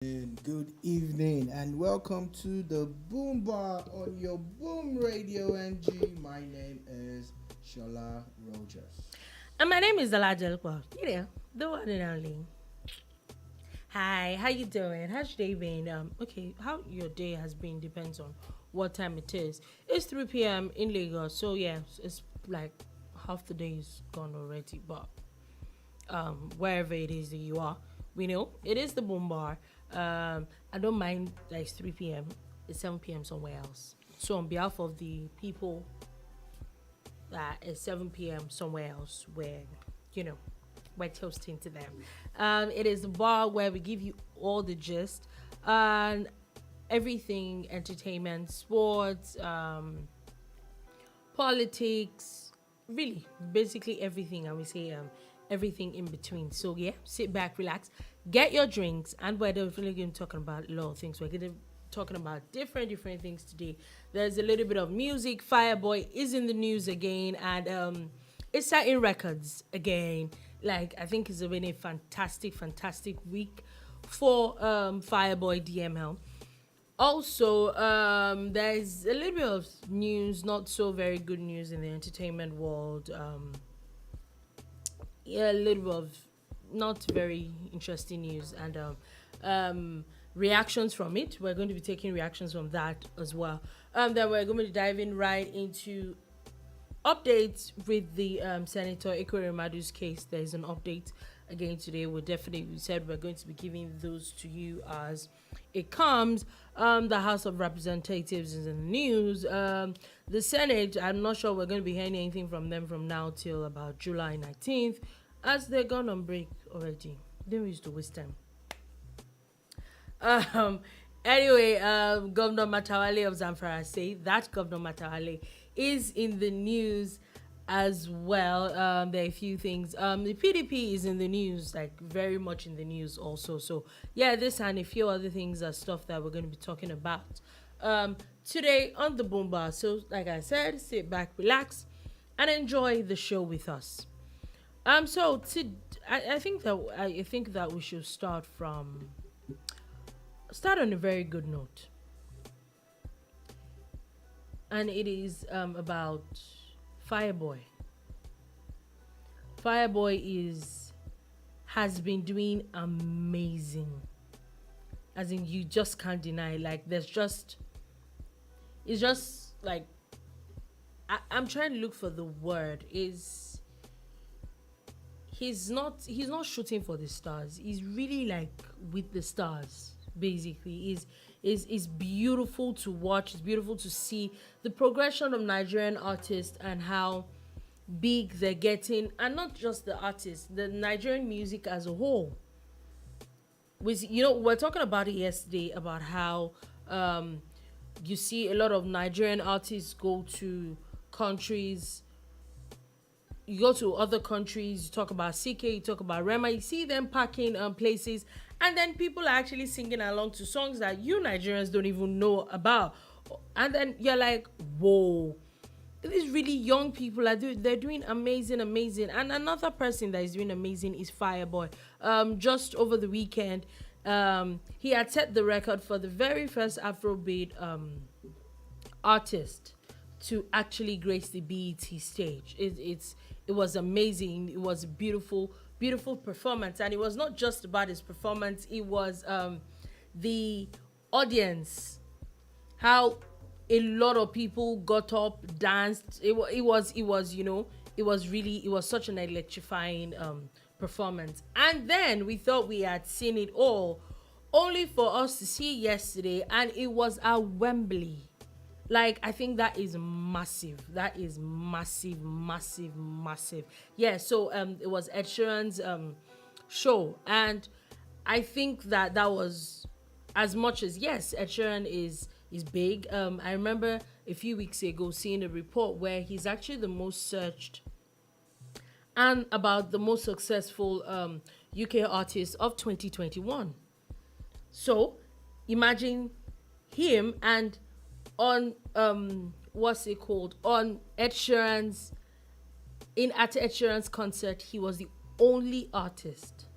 Good evening, and welcome to the Boombar on your Boom Radio NG. My name is Shola Rogers. And my name is Alajel. The one and only. Hi, how you doing? How's your day been? Okay, how your day has been depends on what time it is. It's 3 p.m. in Lagos, so yeah, it's like half the day is gone already. But wherever it is that you are, we know it is the Boom Bar. I don't mind that it's 3 p.m. It's 7 p.m. somewhere else. So on behalf of the people that it's 7 p.m. somewhere else where, you know, we're toasting to them. It is the bar where we give you all the gist and everything entertainment, sports, politics, really, basically everything. And we say everything in between. So, yeah, sit back, relax, get your drinks, and we're definitely going to be talking about a lot of things. We're going to talking about different things today. There's a little bit of music. Fireboy is in the news again, and it's setting records again. Like, I think it's been a fantastic week for Fireboy DML. Also, there's a little bit of news, not so very good news in the entertainment world. Yeah, a little bit of not very interesting news, and reactions from it. We're going to be taking reactions from that as well. Then we're going to be diving right into updates with the Senator Ekweremadu's case. There's an update again today. We said we're going to be giving those to you as it comes. The House of Representatives is in the news. The Senate, I'm not sure we're going to be hearing anything from them from now till about July 19th, as they're gone on break already. They used to waste time. Anyway, Governor Matawalle of Zamfara say that Governor Matawalle is in the news as well. There are a few things. The PDP is in the news, like very much in the news also. So yeah, this and a few other things are stuff that we're going to be talking about today on the Boombar. So like I said, sit back, relax, and enjoy the show with us. I think that we should start on a very good note, and it is about Fireboy. Has been doing amazing, as in you just can't deny. Like it's just like I'm trying to look for the word. He's not shooting for the stars. He's really like with the stars. Basically, is beautiful to watch. It's beautiful to see the progression of Nigerian artists and how big they're getting, and not just the artists, the Nigerian music as a whole. We're talking about it yesterday about how you see a lot of Nigerian artists go to countries. You go to other countries, you talk about CK, you talk about Rema, you see them packing places, and then people are actually singing along to songs that you Nigerians don't even know about. And then you're like, whoa, these really young people they're doing amazing. And another person that is doing amazing is Fireboy. Just over the weekend, he had set the record for the very first Afrobeat artist to actually grace the BET stage. It was amazing. It was a beautiful performance, and it was not just about his performance. It was the audience, how a lot of people got up, danced. It was such an electrifying performance. And then we thought we had seen it all, only for us to see yesterday, and it was at Wembley. Like, I think that is massive. That is massive. Yeah, so it was edsheeran's show. And I think that was, as much as, yes, edsheeran is big. I remember a few weeks ago seeing a report where he's actually the most searched and about the most successful UK artist of 2021. So, imagine him, and on what's it called, on Ed Sheeran's at Ed Sheeran's concert, he was the only artist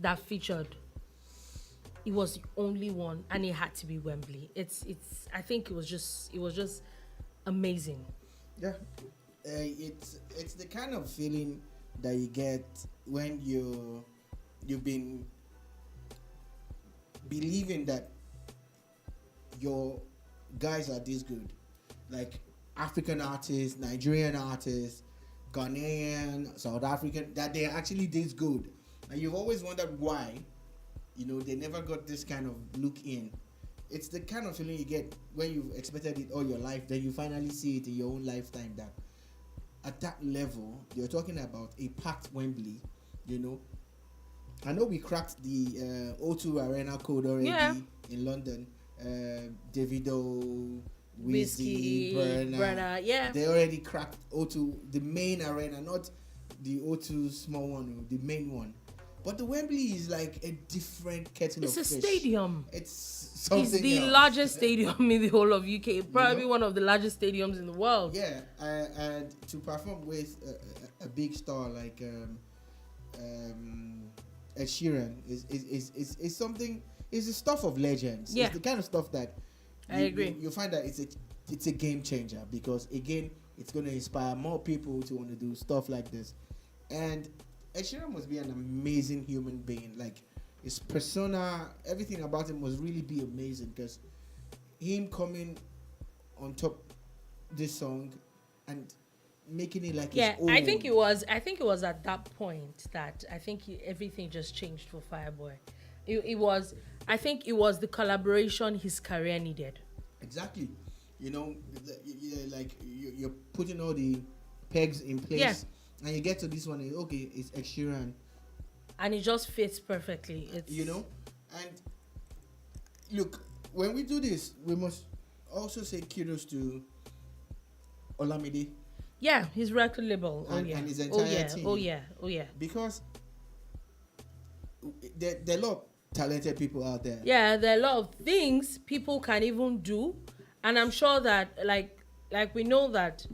that featured it was the only one, and it had to be Wembley. I think it was just amazing. Yeah, it's the kind of feeling that you get when you've been believing that your guys are this good, like African artists, Nigerian artists, Ghanaian, South African, that they're actually this good, and you've always wondered why, they never got this kind of look in. It's the kind of feeling you get when you've expected it all your life, then you finally see it in your own lifetime, that at that level, you're talking about a packed Wembley, I know we cracked the O2 Arena code already in London. Davido, Whiskey, Burner, yeah. They already cracked O2, the main arena, not the O2 small one, the main one. But the Wembley is like a different kettle of fish. It's a stadium. It's something It's the else. largest stadium in the whole of UK. Probably one of the largest stadiums in the world. Yeah, and to perform with a big star like edsheeran is something. It's the stuff of legends. Yeah. It's the kind of stuff that I agree. You find that it's a game changer, because again, it's going to inspire more people to want to do stuff like this. And edsheeran must be an amazing human being. Like, his persona, everything about him must really be amazing, because him coming on top this song and making it like his own. I think it was at that point that I think everything just changed for Fireboy. It was the collaboration his career needed. Exactly. Like you're putting all the pegs in place, and you get to this one, it's edsheeran, and it just fits perfectly. And look, when we do this, we must also say kudos to Olamide. Yeah, his record label. And his entire team. Oh yeah. Because there are a lot of talented people out there. Yeah, there are a lot of things people can even do, and I'm sure that like we know that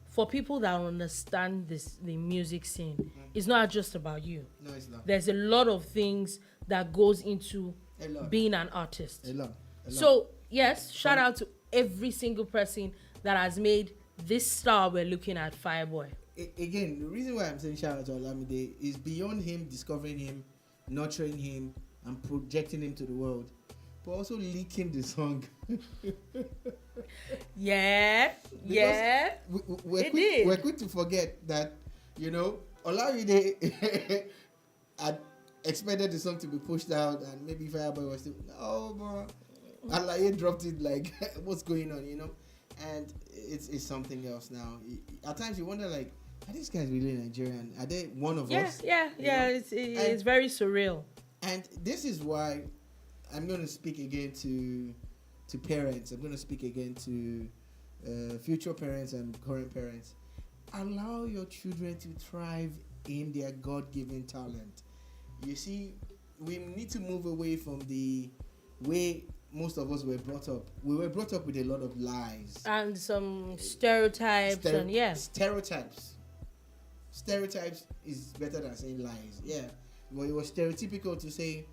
for people that understand the music scene, it's not just about you. No, it's not. There's a lot of things that goes into being an artist. A lot. So yes, shout out to every single person that has made this star we're looking at, Fireboy. Again, the reason why I'm saying shout out to Olamide is beyond him discovering him, nurturing him, and projecting him to the world, but also leaking the song. We're quick to forget that, Olamide had expected the song to be pushed out, and maybe Fireboy was still, no, bro. Alaye dropped it like, what's going on, And it's something else now. At times you wonder, like, are these guys really Nigerian? Are they one of us? Yeah. It's very surreal. And this is why I'm going to speak again to parents. I'm going to speak again to future parents and current parents. Allow your children to thrive in their God-given talent. You see, we need to move away from the way most of us were brought up. We were brought up with a lot of lies and some stereotypes. Stereotypes is better than saying lies. Yeah, well, it was stereotypical to say,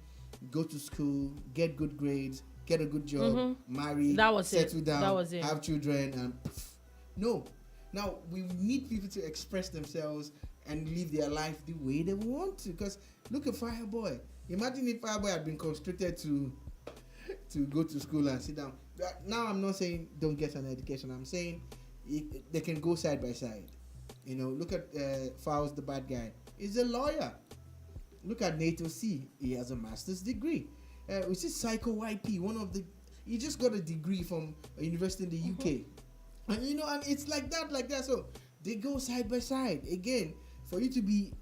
go to school, get good grades, get a good job, marry, settle down, have children, and no. Now we need people to express themselves and live their life the way they want to. Because look at Fireboy. Imagine if Fireboy had been constricted to go to school and sit down. Now I'm not saying don't get an education. I'm saying they can go side by side. Look at Fowles, the bad guy. He's a lawyer. Look at Nato C. He has a master's degree. We see Psycho YP, he just got a degree from a university in the UK. And and it's like that. So they go side by side. Again, for you to be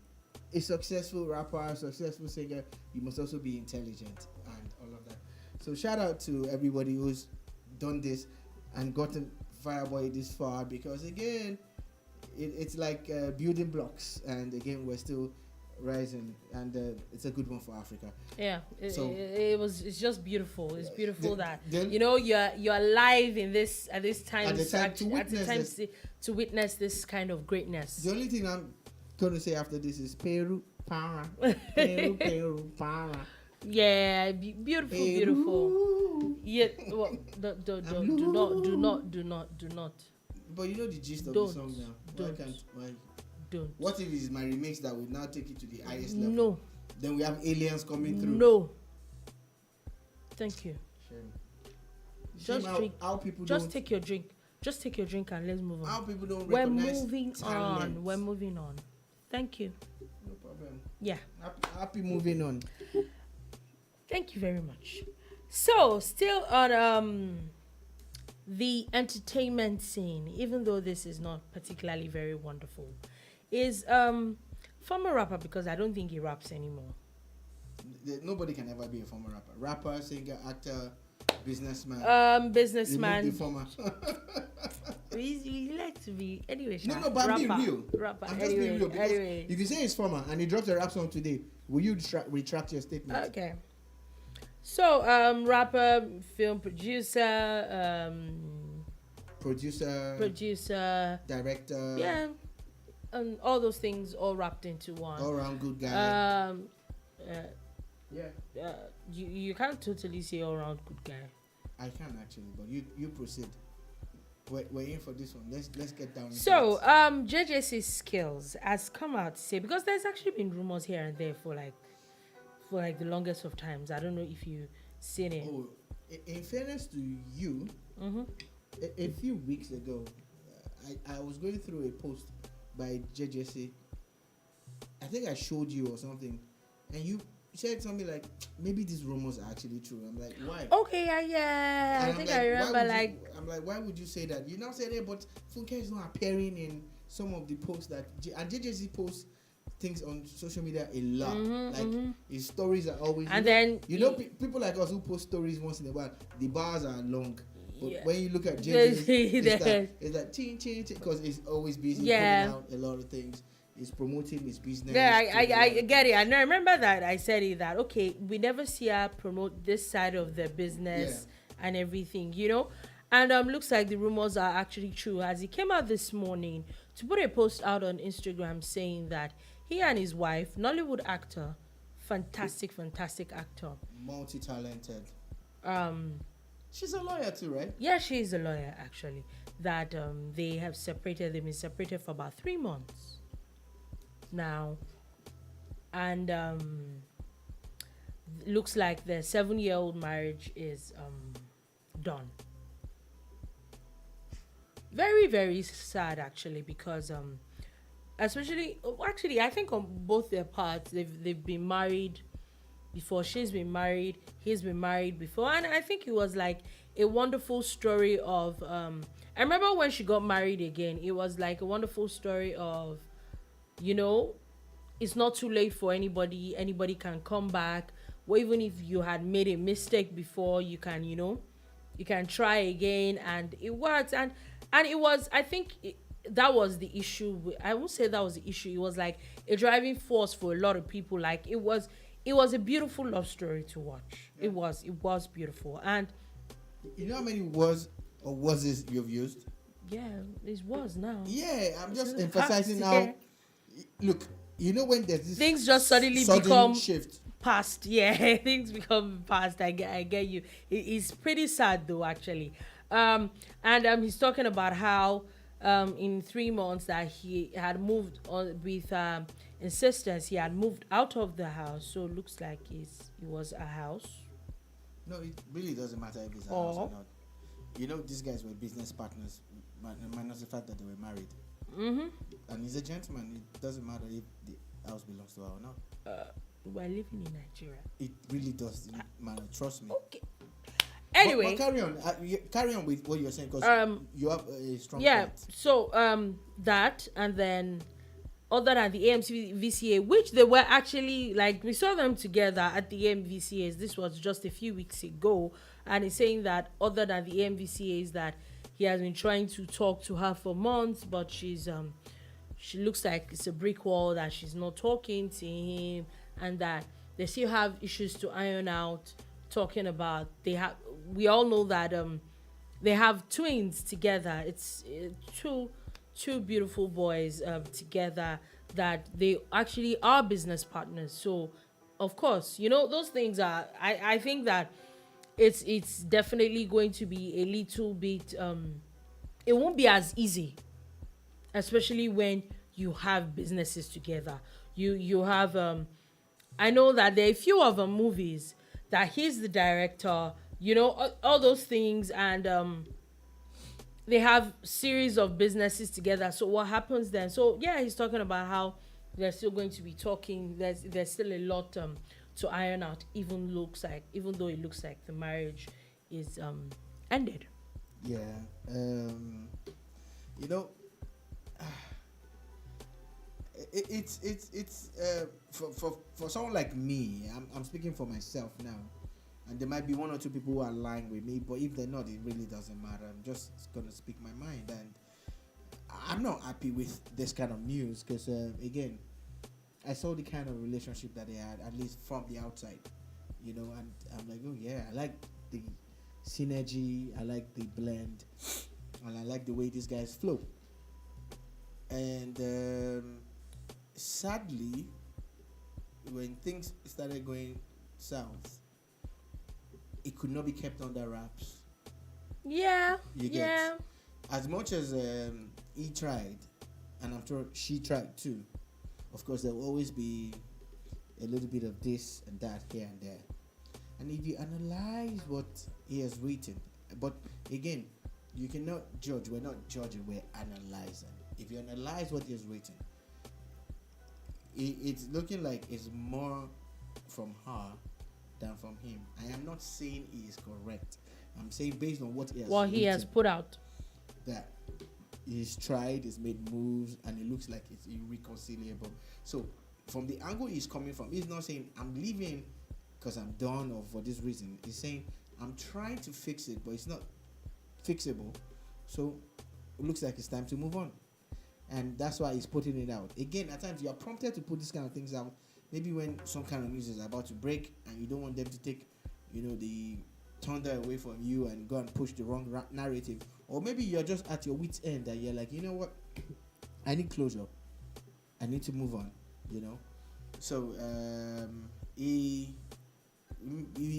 a successful rapper, a successful singer, you must also be intelligent and all of that. So shout out to everybody who's done this and gotten Fireboy this far, because again, it's like building blocks, and again we're still rising, and it's a good one for Africa. Yeah, it's just beautiful. It's beautiful that you're alive in this at this time to witness this kind of greatness. The only thing I'm going to say after this is Peru para. Yeah, beautiful, beautiful. Yeah, well, do not. But you know the gist of the song now. Why? Don't. What if it's my remix that will now take it to the highest level? No. Then we have aliens coming through. No. Thank you. Shame. Just drink. How people just take your drink. Just take your drink and let's move on. How people don't We're recognize moving talent. on. We're moving on. Thank you. No problem. Yeah. Happy moving on. Thank you very much. So, still on the entertainment scene, even though this is not particularly very wonderful, is former rapper, because I don't think he raps anymore. Nobody can ever be a former rapper. Rapper, singer, actor, businessman. Businessman. Former. We like to be anyway. No, but I'm being real. Rapper. I'm just being real because if you say it's former and he drops a rap song today, will you retract your statement? Okay. So, rapper, film producer, director. Yeah, and all those things all wrapped into one. All around good guy. You can't totally say all around good guy. I can actually, but you proceed. We're in for this one. Let's get down. So, JJC Skillz has come out to say, because there's actually been rumors here and there for the longest of times. I don't know if you've seen it. Oh, in fairness to you, a few weeks ago, I was going through a post by JJC. I think I showed you or something, and you said something like, maybe these rumors are actually true. I'm like, why? Okay, yeah. I think I remember, I'm like, why would you say that? You now said it, but Funke is not appearing in some of the posts that... And JJC posts things on social media a lot. His stories are always... And people like us who post stories once in a while, the bars are long. But when you look at JJC, it's like, ching, because it's always busy putting out a lot of things. He's promoting his business. Yeah, I get it. And I remember that I said it that, okay, we never see her promote this side of the business and everything, And looks like the rumors are actually true, as he came out this morning to put a post out on Instagram saying that he and his wife, Nollywood actor, fantastic actor. Multi-talented. She's a lawyer too, right? Yeah, she is a lawyer, actually. That they have separated. They've been separated for about 3 months now, and looks like the 7-year-old marriage is done. Very, very sad, actually, because actually I think on both their parts they've been married before. She's been married, he's been married before, and I think it was like a wonderful story of I remember when she got married again, it was like a wonderful story of, it's not too late for anybody can come back, or even if you had made a mistake before, you can you can try again, and it works. And it was, I think that was the issue. I won't say that was the issue, it was like a driving force for a lot of people. Like it was a beautiful love story to watch. It was beautiful. And you know how many was this you've used? Yeah, it was now. Yeah, I'm just emphasizing now. Look, when there's this things just suddenly become shift past. Yeah, things become past. I get you. It's pretty sad though, actually. And he's talking about how in 3 months that he had moved on with insistence, he had moved out of the house. So it looks like it was a house. No, it really doesn't matter if it's a house or not. These guys were business partners, minus the fact that they were married. And he's a gentleman. It doesn't matter if the house belongs to her or not. We're living in Nigeria. It really does, man. Trust me. Okay. Anyway, but carry on with what you're saying, because you have a strong point. So that, and then other than the AMVCA, which they were actually, like, we saw them together at the AMVCAs. This was just a few weeks ago, and he's saying that other than the AMVCAs, that he has been trying to talk to her for months, but she looks like it's a brick wall, that she's not talking to him, and that they still have issues to iron out. Talking about, we all know that they have twins together. It's two beautiful boys together, that they actually are business partners. So of course, those things are. I think that it's definitely going to be a little bit. It won't be as easy, especially when you have businesses together. You have. I know that there are a few of them movies that he's the director. All those things, and they have series of businesses together. So what happens then? So yeah, he's talking about how they're still going to be talking. There's still a lot to iron out. Even though it looks like the marriage is ended. Yeah. It's for someone like me. I'm speaking for myself now. And there might be one or two people who are lying with me, but if they're not, it really doesn't matter. I'm just gonna speak my mind, and I'm not happy with this kind of news because again, I saw the kind of relationship that they had, at least from the outside, and I'm like, oh yeah, I like the synergy, I like the blend, and I like the way these guys flow. And sadly, when things started going south, it could not be kept under wraps. Yeah. As much as he tried, and I'm sure she tried too, of course there will always be a little bit of this and that here and there. And if you analyze what he has written, but again, you cannot judge. We're not judging, we're analyzing. If you analyze what he has written, it's looking like it's more from her than from him. I am not saying he is correct. I'm saying based on what he has put out, that he's tried, he's made moves, and it looks like it's irreconcilable. So from the angle he's coming from, he's not saying I'm leaving because I'm done or for this reason. He's saying I'm trying to fix it, but it's not fixable. So it looks like it's time to move on. And that's why he's putting it out. Again, at times you are prompted to put these kind of things out. Maybe when some kind of news is about to break and you don't want them to take, the thunder away from you and go and push the wrong narrative. Or maybe you're just at your wit's end and you're like, you know what? I need closure. I need to move on, So he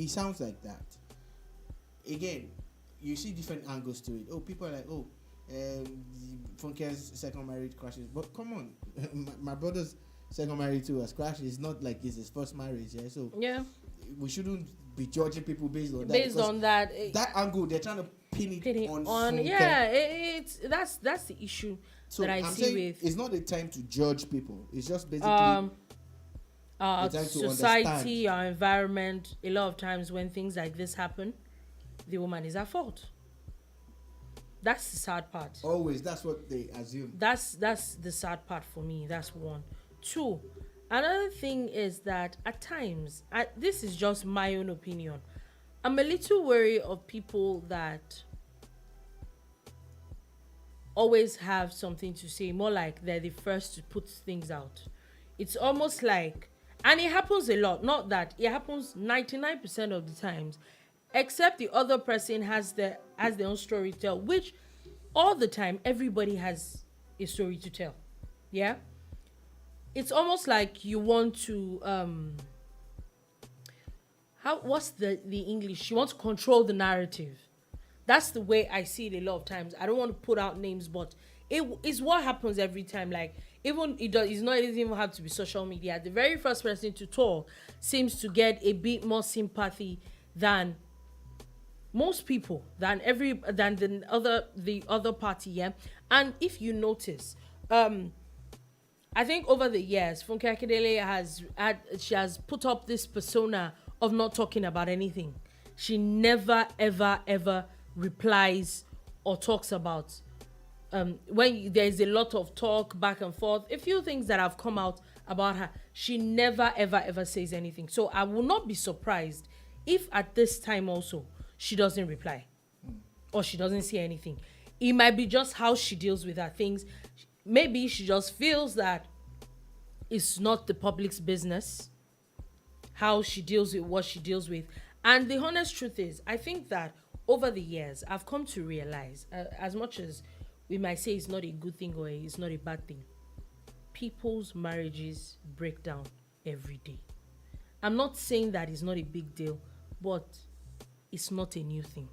sounds like that. Again, you see different angles to it. Oh, people are like, Funke's second marriage crashes. But come on, my brother's second marriage too has crashed. It's not like it's his first marriage, yeah. So yeah, we shouldn't be judging people based on that. Based on that, that angle, they're trying to pin it on Funke. Yeah, that's the issue so that I see with. It's not the time to judge people. It's just basically our society, our environment. A lot of times when things like this happen, the woman is at fault. That's the sad part. Always, that's what they assume. That's the sad part for me. That's one. Two, another thing is that at times, this is just my own opinion, I'm a little wary of people that always have something to say, more like they're the first to put things out. It's almost like, and it happens a lot, not that, it happens 99% of the times, except the other person has their own story to tell, which all the time everybody has a story to tell. Yeah, it's almost like you want to what's the English, you want to control the narrative. That's the way I see it a lot of times. I don't want to put out names, but it is what happens every time. Like, even it doesn't even have to be social media. The very first person to talk seems to get a bit more sympathy than most people, than the other party. Yeah. And if you notice, I think over the years, Funke Akindele has put up this persona of not talking about anything. She never ever replies or talks about when there's a lot of talk back and forth, a few things that have come out about her, she never ever says anything. So I will not be surprised if at this time also she doesn't reply or she doesn't say anything. It might be just how she deals with her things. Maybe she just feels that it's not the public's business how she deals with what she deals with. And the honest truth is, I think that over the years, I've come to realize, as much as we might say it's not a good thing or it's not a bad thing, people's marriages break down every day. I'm not saying that it's not a big deal, but it's not a new thing.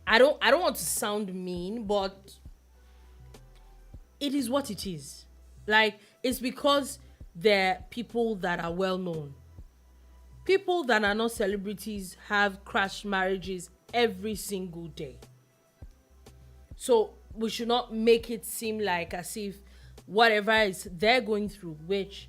I don't want to sound mean, but it is what it is. Like, it's because they're people that are well known. People that are not celebrities have crashed marriages every single day. So we should not make it seem like as if whatever is they're going through, which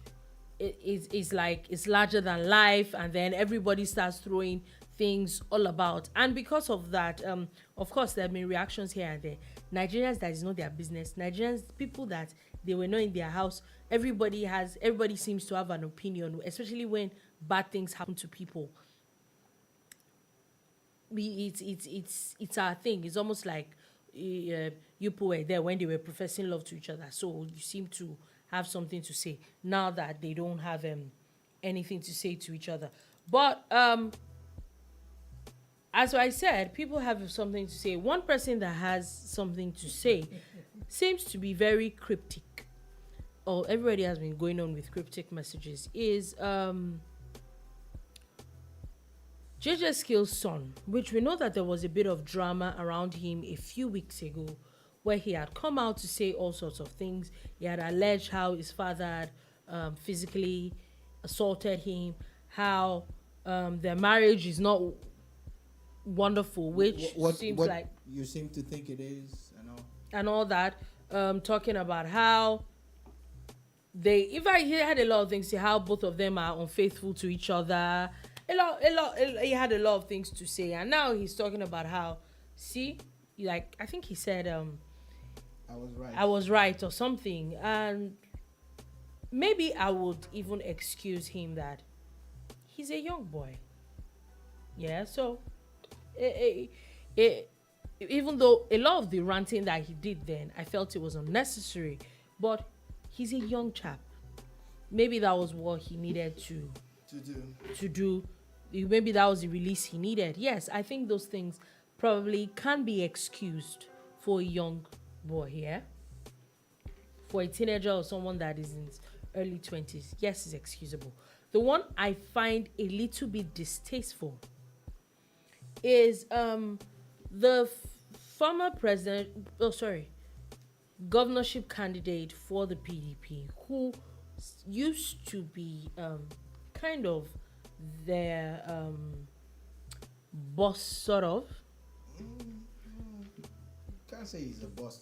is like it's larger than life, and then everybody starts throwing things all about. And because of that, of course there have been reactions here and there. Nigerians, that is not their business. Nigerians, people that they were not in their house, everybody seems to have an opinion, especially when bad things happen to people. It's our thing. It's almost like you people were there when they were professing love to each other, so you seem to have something to say now that they don't have anything to say to each other. But as I said, people have something to say. One person that has something to say seems to be very cryptic. Oh, everybody has been going on with cryptic messages. Is JJCskillz' son, which we know that there was a bit of drama around him a few weeks ago, where he had come out to say all sorts of things. He had alleged how his father had physically assaulted him, how their marriage is not wonderful, which seems like you seem to think it is, and all that. Talking about how he had a lot of things to say, how both of them are unfaithful to each other. He had a lot of things to say, and now he's talking about how, like, I think he said, I was right or something, and maybe I would even excuse him that he's a young boy. Yeah, so even though a lot of the ranting that he did then, I felt it was unnecessary, but he's a young chap. Maybe that was what he needed to do. Maybe that was the release he needed. Yes, I think those things probably can be excused for a young boy, yeah? For a teenager or someone that is in his early 20s, yes, it's excusable. The one I find a little bit distasteful is the former governorship candidate for the PDP, who used to be kind of their boss, sort of. Can't say he's a boss,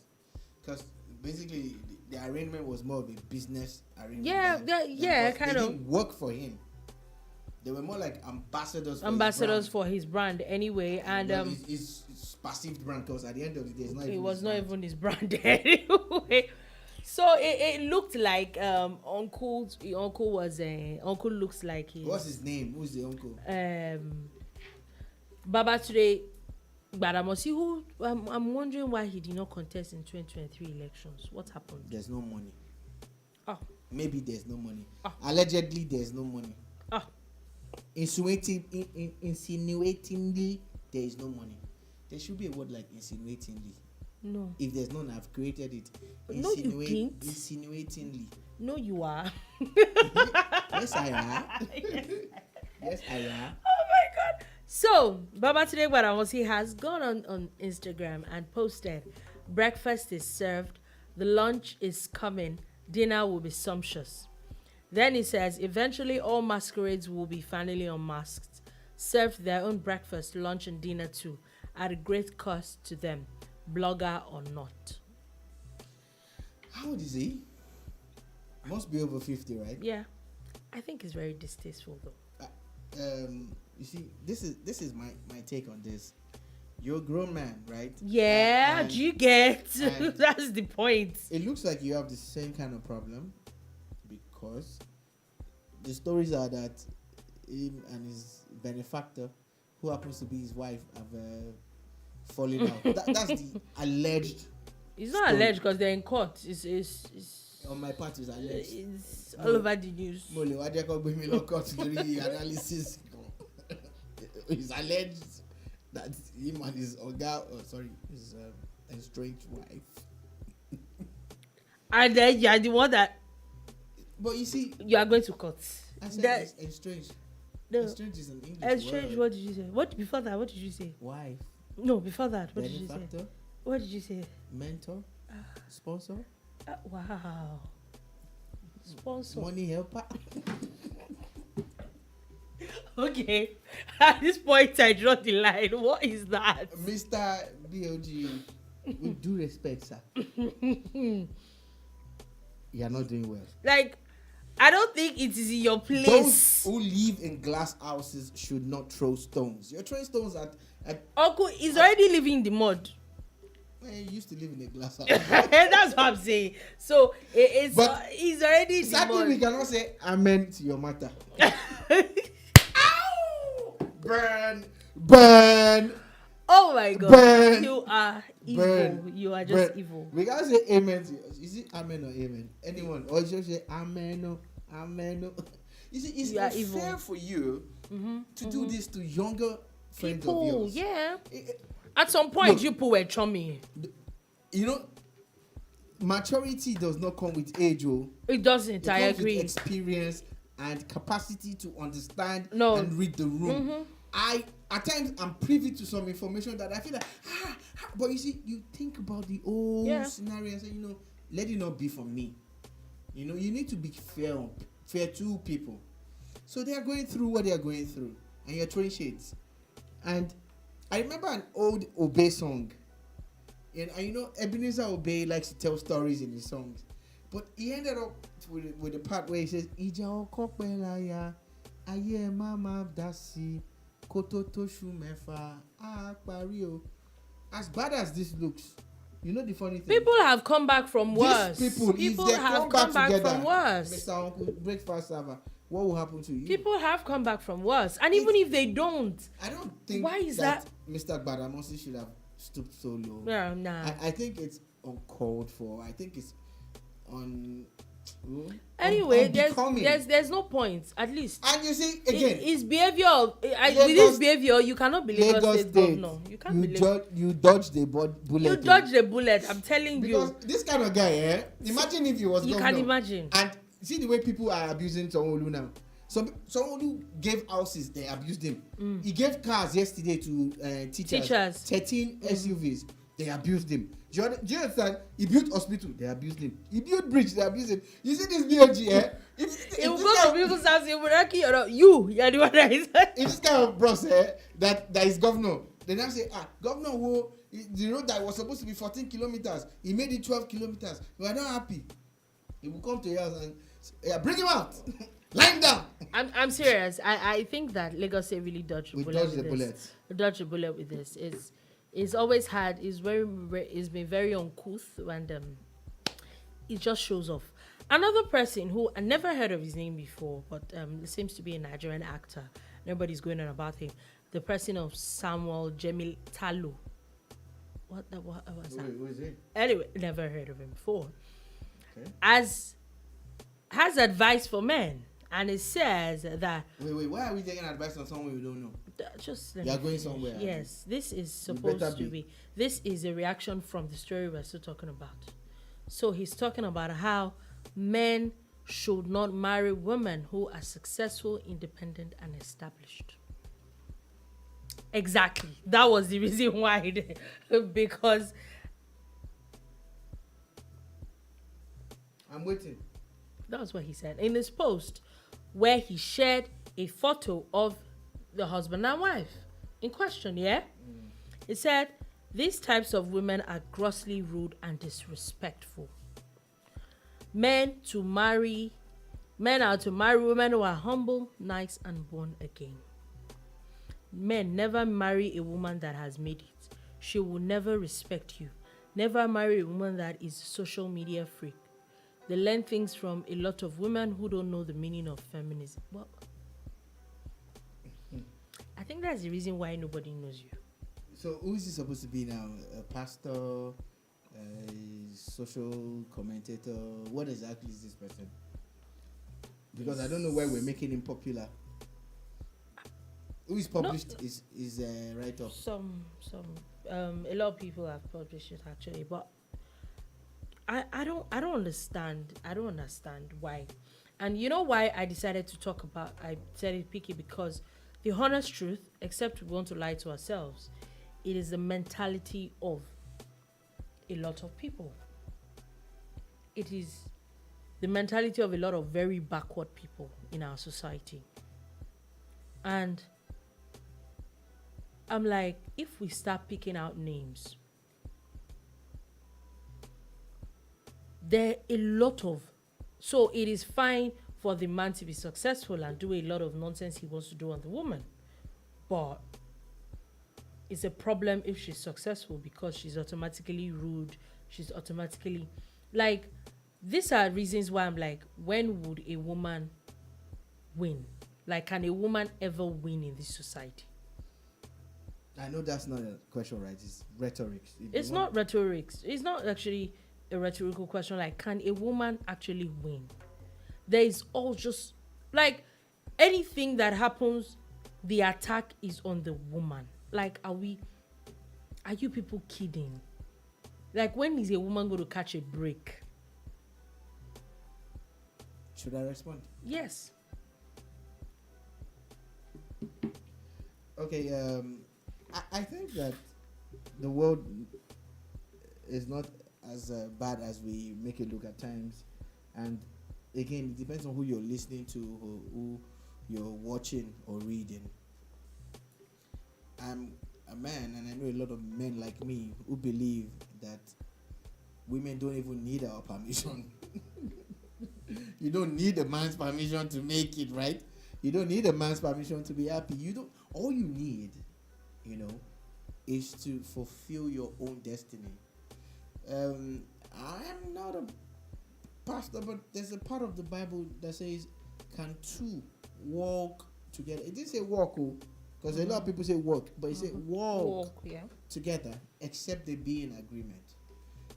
because basically the arrangement was more of a business arrangement. Yeah, kind of. They didn't work for him. They were more like ambassadors for his brand anyway, and his perceived brand, because at the end of the day, it was not even his brand anyway. So it looked like uncle looks like his. What's his name? Who's the uncle? Babatunde Gbadamosi, who I'm wondering why he did not contest in 2023 elections. What happened? There's no money. Oh. Maybe there's no money. Oh. Allegedly, there's no money. Oh. Insinuatingly, there is no money. There should be a word like insinuatingly. No. If there's none, I've created it. No, you didn't. Insinuatingly. No, you are. Yes, I am. Yes, I am. Oh my God. So, Babatunde Gbadamosi has gone on Instagram and posted, breakfast is served, the lunch is coming, dinner will be sumptuous. Then he says, eventually all masquerades will be finally unmasked, served their own breakfast, lunch and dinner too, at a great cost to them, blogger or not. How old is he? Must be over 50, right? Yeah. I think it's very distasteful though. You see, this is my take on this. You're a grown man, right? Yeah, do you get? That's the point. It looks like you have the same kind of problem, because the stories are that him and his benefactor, who happens to be his wife, have fallen out. That's the alleged. It's not alleged because they're in court. It's on my part, it's alleged. It's all over the news. It's alleged that him and his his estranged wife. And then you're the one that. But you see, you are going to court. I said estranged. No. Estranged is an English Estranged, word. what did you say? What before that? What did you say? Wife. No, before that, what did you say? Benefactor. What did you say? Mentor. Sponsor. Wow. Sponsor. Money helper. Okay. At this point, I draw the line. What is that? Mr. BLG, with due respect, sir. You are not doing well. Like, I don't think it is in your place. Those who live in glass houses should not throw stones. You're throwing stones at Uncle is already living in the mud. He used to live in a glass house. That's what I'm saying. So he's already in the sadly, mud. we cannot say amen to your matter. Ow! Burn! Oh my God! Burn. You are evil. Burn. You are just Burn. evil. We can't say amen to yours. Is it amen or amen? Anyone? Or you just say amen or amen or. You see, it's unfair for you to do this to younger friends of yours. Yeah. At some point, look, you people were chummy. You know, maturity does not come with age, It doesn't. I agree. With experience and capacity to understand No. and read the room. At times I'm privy to some information that I feel like but you see, you think about the old scenario and say, let it not be for me. You need to be fair to people. So they are going through what they are going through, and you're throwing shades. And I remember an old Obey song, and Ebenezer Obey likes to tell stories in his songs, but he ended up with the part where he says, "Ija okopelaya, aye mama dasi, kototoshu mefa, pario." As bad as this looks, the funny thing. People have come back from worse. People have come back from worse. Mr. Uncle, breakfast server, what will happen to you? People have come back from worse, and even if they don't, I don't think why is that Mr. Badamosi should have stooped so low. Yeah, nah. I think it's uncalled for. I think it's anyway, there's no point, at least. And you see, again, his behavior, with this behavior, you cannot be Lagos State governor. You can't be you dodged the bullet. You dodged the bullet, I'm telling you. Because this kind of guy, imagine if he was governor. You can imagine. And see the way people are abusing Sanwo-Olu now. Sanwo-Olu gave houses, they abused him. He gave cars yesterday to teachers. 13 SUVs, they abused him. Do you understand? He built hospital, they abused him. He built bridge, they abused him. You see this BLG, If will go to people's house, he will lucky you're the one that is. If this kind of bros that is governor, they now say, governor who the road that was supposed to be 14 kilometers, he made it 12 kilometers. We are not happy. He will come to your house and bring him out. Lie him down. I'm serious. I think that Lagos State really dodged the bullet. Dodged the bullet with this. It's always had. It's been very uncouth, and it just shows off. Another person who I never heard of his name before, but seems to be a Nigerian actor. Nobody's going on about him. The person of Samuel Jemil Talo. What was that? Who is he? Anyway, never heard of him before. Okay. Has advice for men, and it says that. Wait. Why are we taking advice on someone we don't know? You are going somewhere. Yes, this is supposed to be. This is a reaction from the story we're still talking about. So he's talking about how men should not marry women who are successful, independent, and established. Exactly. That was the reason why. Because. I'm waiting. That was what he said in his post, where he shared a photo of the husband and wife in question. He said, "These types of women are grossly rude and disrespectful. Men are to marry women who are humble, nice, and born again. Men never marry a woman that has made it. She will never respect you. Never marry a woman that is social media freak. They learn things from a lot of women who don't know the meaning of feminism." Well, I think that's the reason why nobody knows you. So who is he supposed to be now? A pastor? A social commentator? What exactly is this person? Because I don't know why we're making him popular. Who is published is write-off? A lot of people have published it actually, but I don't understand. I don't understand why. And you know why I decided to pick it, because the honest truth, except we want to lie to ourselves, it is the mentality of a lot of people. It is the mentality of a lot of very backward people in our society. And I'm like, if we start picking out names, there are a lot of, so it is fine for the man to be successful and do a lot of nonsense he wants to do on the woman. But it's a problem if she's successful, because she's automatically rude. She's automatically, like, these are reasons why I'm like, when would a woman win? Like, can a woman ever win in this society? I know that's not a question, right? It's rhetoric. It's not rhetoric. It's not actually a rhetorical question. Like, can a woman actually win? There is all just, like, anything that happens, the attack is on the woman. Like, are you people kidding? Like, when is a woman going to catch a break? Should I respond? Yes. Okay, I think that the world is not as bad as we make it look at times. And again, it depends on who you're listening to or who you're watching or reading. I'm a man, and I know a lot of men like me who believe that women don't even need our permission. You don't need a man's permission to make it, right? You don't need a man's permission to be happy. All you need, is to fulfill your own destiny. I am not a pastor, but there's a part of the Bible that says, can two walk together? It didn't say walk, because a lot of people say walk, but it said walk together, except they be in agreement.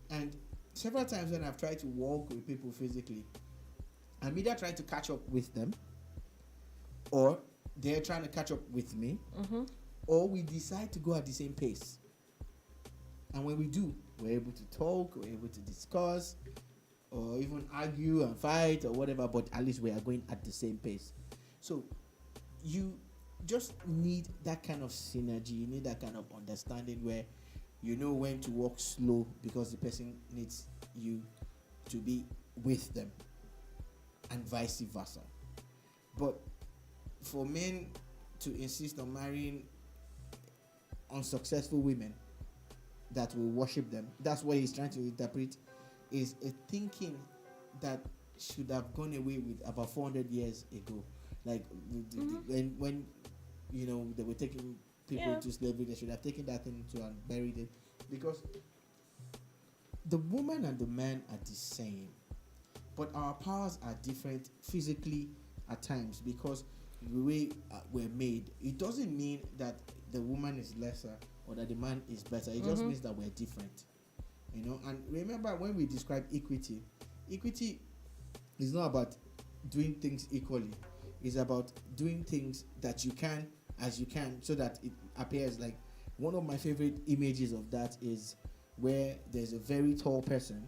And several times when I've tried to walk with people physically, I'm either trying to catch up with them, or they're trying to catch up with me, or we decide to go at the same pace. And when we do, we're able to talk, we're able to discuss, or even argue and fight or whatever, but at least we are going at the same pace. So you just need that kind of synergy, you need that kind of understanding where you know when to walk slow because the person needs you to be with them, and vice versa. But for men to insist on marrying unsuccessful women that will worship them, that's what he's trying to interpret, is a thinking that should have gone away with about 400 years ago. Like when they were taking people to slavery, they should have taken that thing to and buried it, because the woman and the man are the same, but our powers are different physically at times, because the way we're made. It doesn't mean that the woman is lesser or that the man is better. It just means that we're different, And remember, when we describe equity is not about doing things equally. It's about doing things that you can as you can, so that it appears like. One of my favorite images of that is where there's a very tall person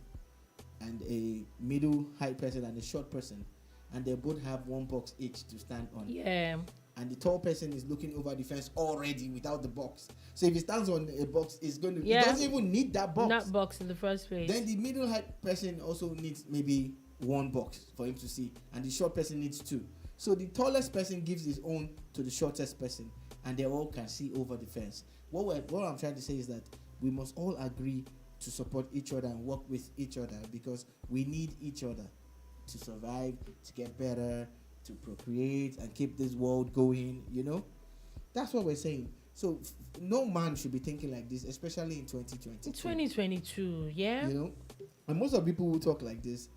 and a middle height person and a short person, and they both have one box each to stand on. Yeah. And the tall person is looking over the fence already without the box. So if he stands on a box, it's going to. He doesn't even need that box. That box in the first place. Then the middle height person also needs maybe one box for him to see, and the short person needs two. So the tallest person gives his own to the shortest person, and they all can see over the fence. What I'm trying to say is that we must all agree to support each other and work with each other, because we need each other to survive, to get better, to procreate and keep this world going, That's what we're saying. So no man should be thinking like this, especially in 2022. 2022, yeah. And most of the people who talk like this,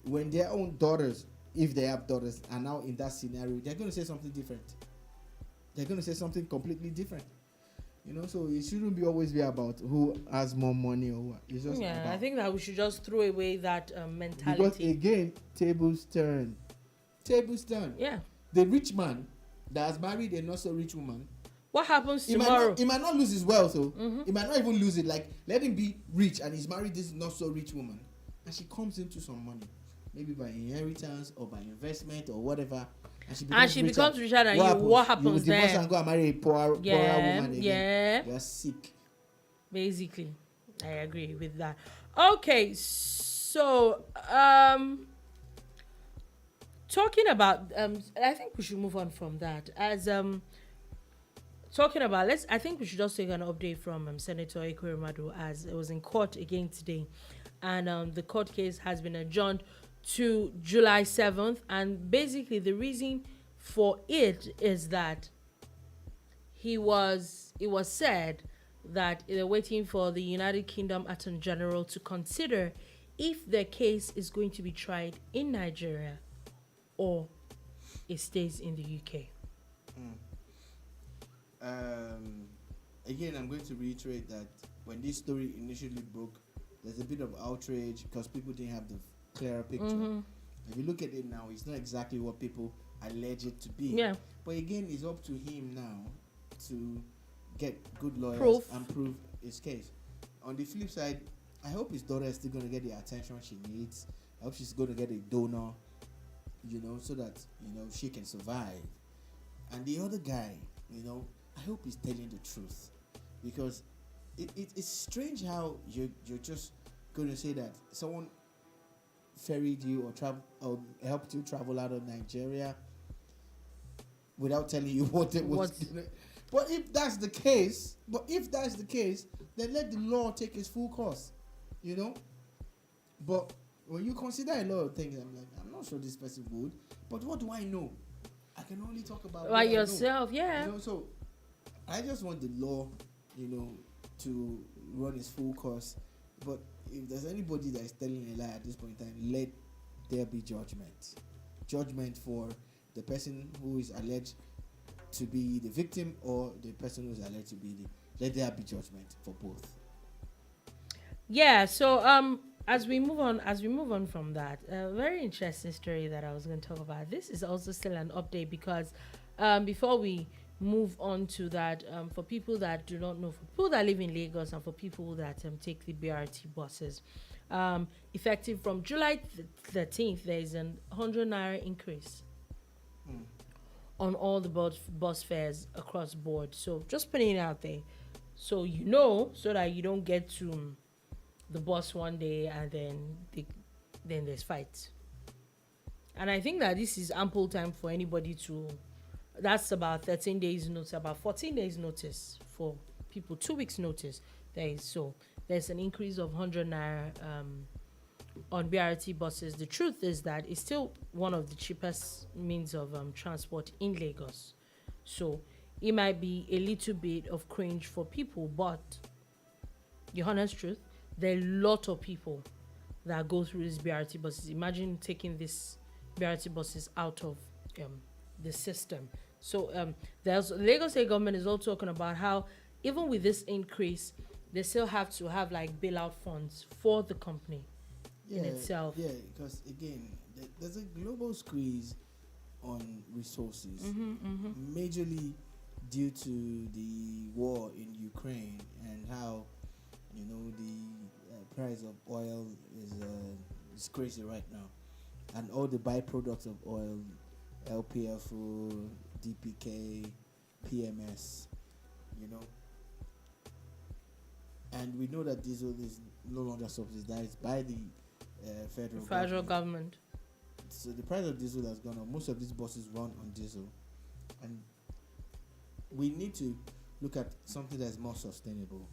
when their own daughters, if they have daughters, are now in that scenario, they're going to say something different. They're going to say something completely different. So it shouldn't always be about who has more money or what. It's just about, I think that we should just throw away that mentality. Because again, tables turn. Yeah. The rich man that has married a not so rich woman, what happens tomorrow? He might not lose his wealth, so he might not even lose it. Like, let him be rich and he's married this not so rich woman, and she comes into some money. maybe by inheritance or by investment or whatever, and she becomes richer than you, what happens then? You divorce and go and marry a poorer woman again. Yeah. You are sick. Basically, I agree with that. Okay, so talking about I think we should move on from that. As talking about, I think we should just take an update from Senator Ekweremadu, as it was in court again today, and the court case has been adjourned to July 7th, and basically the reason for it is that it was said that they're waiting for the United Kingdom Attorney General to consider if the case is going to be tried in Nigeria or it stays in the UK. Again, I'm going to reiterate that when this story initially broke, there's a bit of outrage because people didn't have the clearer picture. Mm-hmm. If you look at it now, it's not exactly what people allege it to be. Yeah. But again, it's up to him now to get good lawyers and prove his case. On the flip side, I hope his daughter is still going to get the attention she needs. I hope she's going to get a donor, so that, she can survive. And the other guy, I hope he's telling the truth, because it's strange how you're just going to say that someone ferried you or helped you travel out of Nigeria without telling you what it was. But if that's the case, then let the law take its full course, But when you consider a lot of things, I'm not sure this person would. But what do I know? I can only talk about by yourself, yeah. So I just want the law, to run its full course. But if there's anybody that is telling a lie at this point in time, let there be judgment. Judgment for the person who is alleged to be the victim or the person who is alleged to be let there be judgment for both. Yeah, so as we move on from that, a very interesting story that I was going to talk about. This is also still an update because before we move on to that, for people that do not know, for people that live in Lagos and for people that take the BRT buses, effective from July 13th, there is an 100 naira increase on all the bus fares across board. So just putting it out there, so so that you don't get to the bus one day and then there's fights. And I think that this is ample time for anybody to. That's about 13 days notice, about 14 days notice for people, 2 weeks notice. There's an increase of 100 naira on BRT buses. The truth is that it's still one of the cheapest means of transport in Lagos. So it might be a little bit of cringe for people, but the honest truth, there are a lot of people that go through these BRT buses. Imagine taking these BRT buses out of the system. So there's Lagos State government is also talking about how even with this increase, they still have to have like bailout funds for the company in itself. Yeah, because again, there's a global squeeze on resources, majorly due to the war in Ukraine and how the price of oil is crazy right now, and all the byproducts of oil, LPFO, DPK, PMS, and we know that diesel is no longer subsidized by the federal government. So the price of diesel has gone up. Most of these buses run on diesel, and we need to look at something that's more sustainable.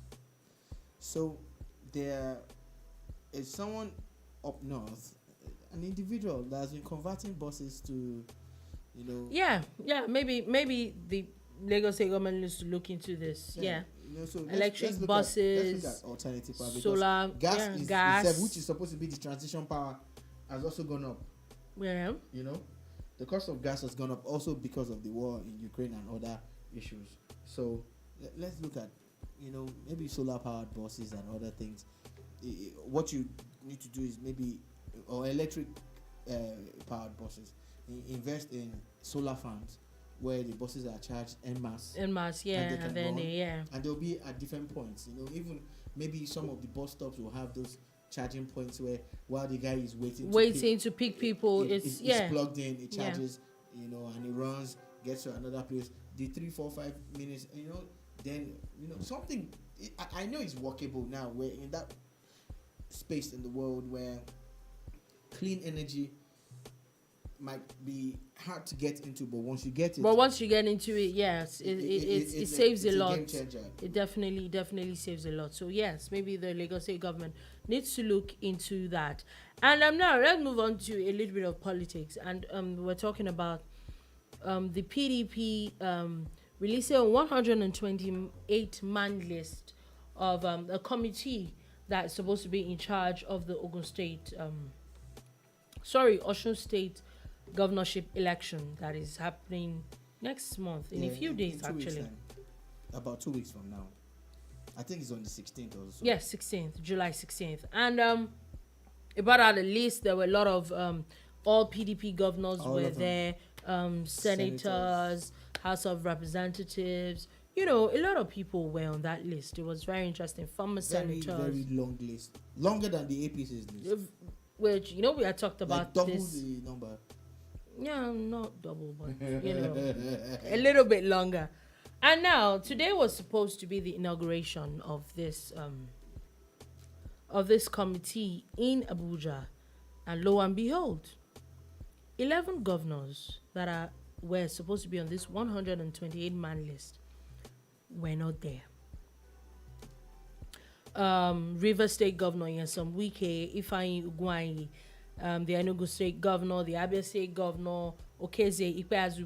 So there is someone up north, an individual that has been converting buses to, maybe the Lagos State government needs to look into this. So electric buses, let's look at alternative power, solar, gas, which is supposed to be the transition power, has also gone up. Yeah. The cost of gas has gone up also because of the war in Ukraine and other issues. So let's look at maybe solar powered buses and other things. What you need to do is or electric powered buses. Invest in solar farms where the buses are charged en masse, and then and they'll be at different points. Even maybe some of the bus stops will have those charging points where while the guy is waiting to pick people, it's plugged in, it charges, and it runs, gets to another place. The 3, 4, 5 minutes, then something. I know it's workable now. We're in that space in the world where clean energy might be hard to get into, but once you get into it, yes, it saves a lot. It definitely saves a lot. So yes, maybe the Lagos State government needs to look into that. And now let's move on to a little bit of politics. And we're talking about the PDP releasing a 128-man list of a committee that's supposed to be in charge of the Osun State governorship election that is happening next month in a few days, actually. About 2 weeks from now. I think it's on the 16th or so. Yes, 16th, July 16th. And about out the list, there were a lot of all PDP governors were there, senators, House of Representatives. A lot of people were on that list. It was very interesting. Former senators. Very long list. Longer than the APC's list. Which, we had talked about double the number. Yeah, not double, but, a little bit longer. And now, today was supposed to be the inauguration of this committee in Abuja. And lo and behold, 11 governors that were supposed to be on this 128-man list were not there. River State Governor Nyesom Wike, Ifeanyi Ugwuanyi, the Enugu State Governor, the Abia State Governor, Okeze Ikpeazu.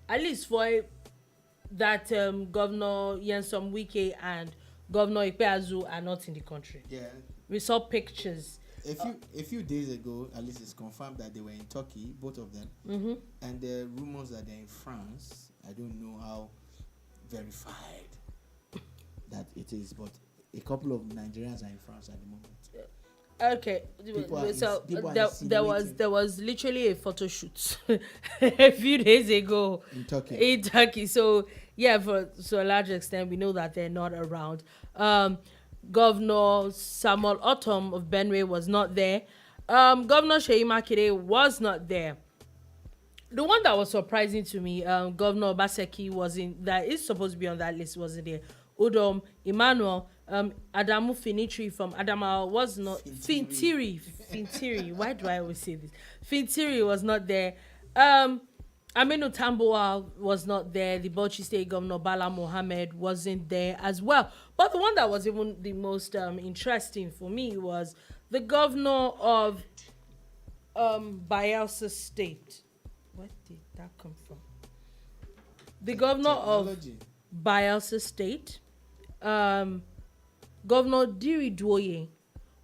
At least for that Governor Nyesom Wike and Governor Ikpeazu are not in the country. Yeah. We saw pictures. A few days ago, at least it's confirmed that they were in Turkey, both of them. Mm-hmm. And the rumors that they're in France. I don't know how verified that it is, but a couple of Nigerians are in France at the moment. Okay, so there was literally a photo shoot a few days ago in Turkey. So yeah, to a large extent, we know that they're not around. Governor Samuel Otom of Benue was not there. Governor Seyi Makinde was not there. The one that was surprising to me, Governor Obaseki that is supposed to be on that list, wasn't there. Udom Emmanuel, Adamu Finitiri from Adamawa was not. Fintiri. Why do I always say this? Fintiri was not there. Aminu Tambuwal was not there. The Bauchi State Governor Bala Mohammed wasn't there as well. But the one that was even the most interesting for me was the governor of Bayelsa State. Where did that come from? The governor of Bayelsa State, Governor Diri Dwoye,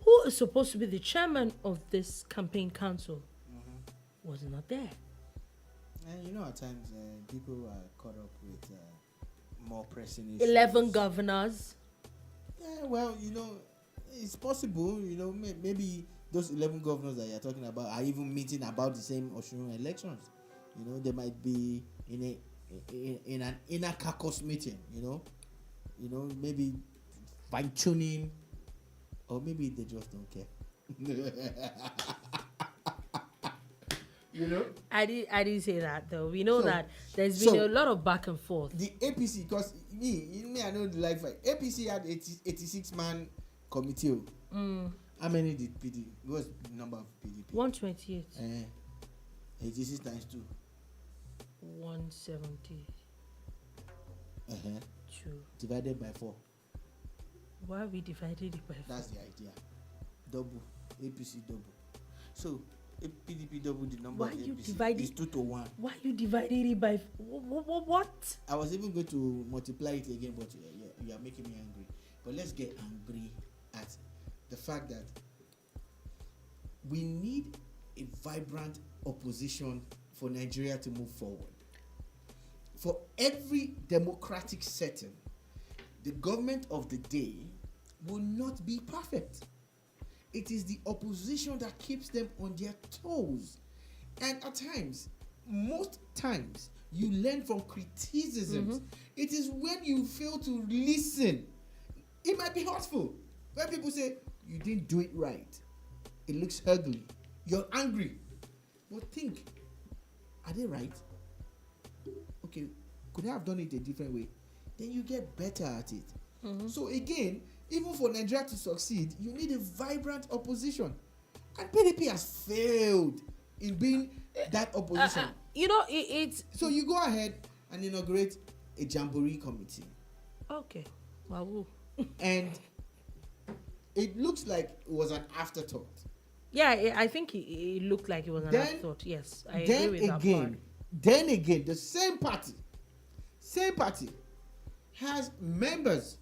who is supposed to be the chairman of this campaign council, was not there. And at times people are caught up with more pressing issues. 11 governors. Yeah, well, it's possible. Maybe those 11 governors that you're talking about are even meeting about the same Osun elections. They might be in an inner caucus meeting. Maybe fine tuning, or maybe they just don't care. I didn't say that though. We know that there's been a lot of back and forth. The APC, because I know the life fight. APC had 86-man committee. How many did PDP? What's the number of PDP? 128. 86 times 2. 170. 2. Divided by 4. Why are we divided it by 4? That's the idea. Double. APC double. So, PDP double the number of APC is 2 to 1. Why you divided it by... What? I was even going to multiply it again, but you are making me angry. But let's get angry at the fact that we need a vibrant opposition for Nigeria to move forward. For every democratic setting, the government of the day will not be perfect. It is the opposition that keeps them on their toes. And at times, most times, you learn from criticisms. It is when you fail to listen. It might be hurtful. When people say, you didn't do it right. It looks ugly. You're angry. But think, are they right? Okay, could I have done it a different way? Then you get better at it. Mm-hmm. So again, even for Nigeria to succeed, you need a vibrant opposition. And PDP has failed in being that opposition. It's... So you go ahead and inaugurate a jamboree committee. Okay. Wow. And it looks like it was an afterthought. Yeah, I think it looked like it was an afterthought. Yes, I agree with that part. Then again, the same party has members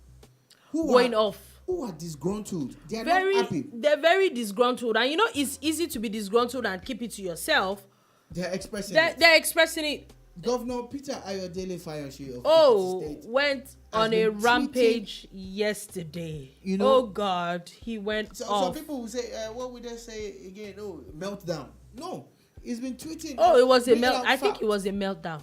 who are disgruntled. They are not happy. They're very disgruntled, and it's easy to be disgruntled and keep it to yourself. They're expressing it. Governor Peter Ayodele Fayose of State went on a rampage yesterday. Oh God, he went off. Some people will say, what would they say again? Oh, meltdown. No, he's been tweeting. Oh, it was a meltdown. I think it was a meltdown.